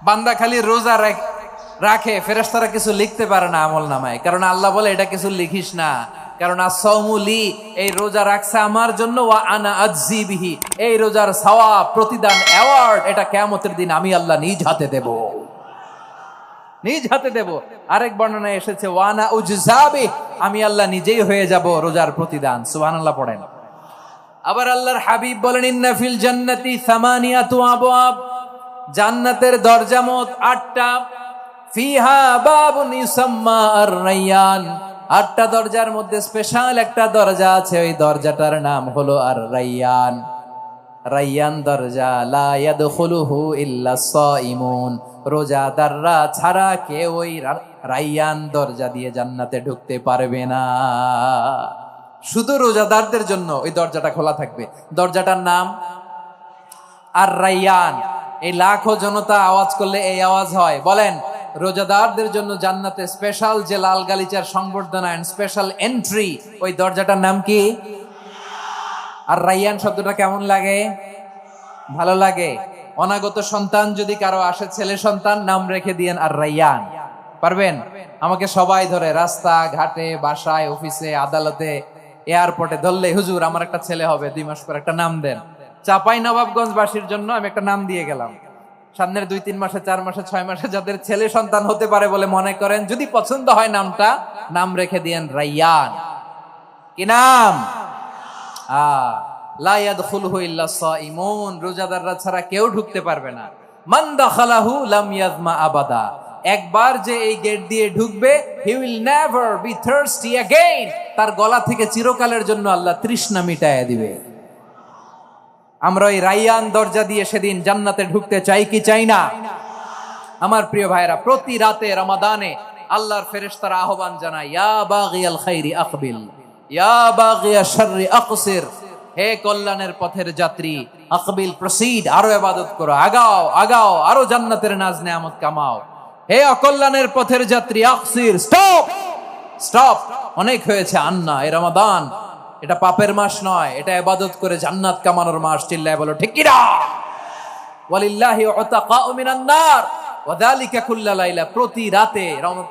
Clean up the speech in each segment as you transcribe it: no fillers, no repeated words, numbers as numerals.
বান্দা খালি রোজা রাখে, ফেরেশতারা কিছু লিখতে পারে না আমল নামায়, কারণ আল্লাহ বলে এটা কিছু লিখিস না, কারণ আসসাউমুলি, এই রোজা রাখছে আমার জন্য, ওয়া আনা আজজি বিহি, এই রোজার সওয়াব, প্রতিদান, অ্যাওয়ার্ড, এটা কিয়ামতের দিন আমি আল্লাহ নিজ হাতে দেব, নিজ হাতে দেব। আরেক বর্ণনায় এসেছে ওয়ানা উজজাবি, আমি আল্লাহ নিজেই হয়ে যাব রোজার প্রতিদান। সুবহানাল্লাহ পড়েন। আবার আল্লাহর হাবিব বলেন ইন্না ফিল জান্নাতি সামানিয়াতু আবওয়াব, জান্নাতের দরজা মোট 8টা, ফিহা বাবুন ইউসাম্মা আর-রায়্যান, 8টা দরজার মধ্যে স্পেশাল একটা দরজা আছে, ওই দরজাটার নাম হলো আর-রায়্যান। রায়্যান দরজা, লা ইয়াদখুলুহু ইল্লা সাইমুন, রোজাদাররা ছাড়া কেউ ওই রায়্যান দরজা দিয়ে জান্নাতে ঢুকতে পারবে না। শুধু রোজাদারদের জন্য ওই দরজাটা খোলা থাকবে। দরজাটার নাম আর-রায়্যান। এই লাখো জনতা আওয়াজ করলে এই আওয়াজ হয়, বলেন রোজাদারদের জন্য জান্নাতে স্পেশাল যে লাল গালিচার সংবর্ধনা এন্ড স্পেশাল এন্ট্রি, ওই দরজাটার নাম কি? আর-রায়্যান শব্দটা কেমন লাগে? ভালো লাগে। অনাগত সন্তান যদি কারো আসে, ছেলে সন্তান, নাম রেখে দিয়েন আর-রায়্যান। পারবেন? আমাকে সবাই ধরে রাস্তা ঘাটে, বাসায়, অফিসে, আদালতে, এয়ারপোর্টে ধরলে, হুজুর আমার একটা ছেলে হবে 2 মাস পর, একটা নাম দেন। চাঁপাইনবাবগঞ্জবাসীর জন্য আমি একটা নাম দিয়ে গেলাম। সামনের 2-3 মাসে, 4 মাসে, 6 মাসে যাদের ছেলে সন্তান হতে পারে বলে মনে করেন, যদি পছন্দ হয় নামটা, নাম রেখে দিয়েন রায়্যান। কি নাম? লা ইয়াদখুলুহু ইল্লা সাইমুন, রোজাদাররা ছাড়া কেউ ঢুকতে পারবে না। মান দাখালাহু লাম ইয়াজমা আবাদা, একবার যে এই গেট দিয়ে ঢুকবে, he will never be thirsty again, তার গলা থেকে চিরকালের জন্য আল্লাহ তৃষ্ণা মিটায়া দিবে। আমরা ওই রায়্যান দরজা দিয়ে সেদিন জান্নাতে ঢুকতে চাই কি চাই না? আমার প্রিয় ভাইরা, প্রতি রাতে রমাদানে আল্লাহর ফেরেশতারা আহ্বান জানায়, ইয়া বাগিয়াল খাইরি আকবিল, ইয়া বাগিয়াশ শাররি আকসির, হে কল্যাণের পথের যাত্রী, আকবিল প্রসিড, আরো ইবাদত করো, আগাও আগাও, আরো জান্নাতের নাজ নেয়ামত কামাও। হে অকল্যাণের পথের যাত্রী, আকসির, স্টপ স্টপ, অনেক হয়েছে, আন্না, এ রমাদান এটা পাপের মাস নয়, এটা ইবাদত করে জান্নাত কামানোর মাস। চিল্লায় বলো ঠিক কি না? ওয়ালিল্লাহি উতাকাউ মিনান নার ওয়া যালিকা কুল্লা লাইলা, প্রতি রাতে,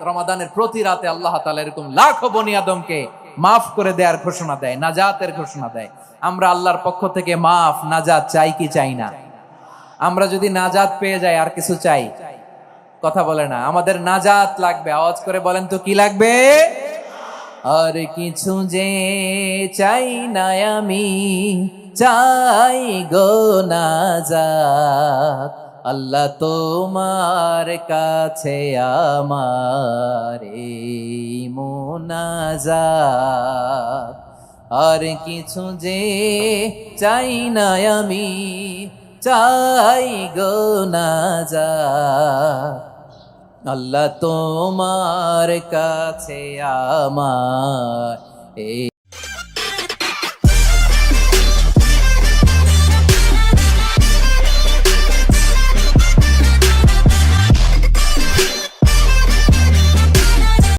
রমাদানের প্রতি রাতে আল্লাহ তাআলা এরকম লাখো বনি আদমকে মাফ করে দেওয়ার ঘোষণা দেয়, নাজাতের ঘোষণা দেয়। আমরা আল্লাহর পক্ষ থেকে মাফ, নাজাত চাই কি চাই না? আমরা যদি নাজাত পেয়ে যাই আর কিছু চাই? কথা বলে না। আমাদের নাজাত লাগবে, আওয়াজ করে বলেন তো কি লাগবে? আর কিছু যে চাই না আমি, চাই গো নাজাত, আল্লাহ তোমার কাছে আমার এই মুনাজাত। আর কিছু যে চাই না আমি, চাই গো নাজাত, আল্লাহ তোমার কাছে আমার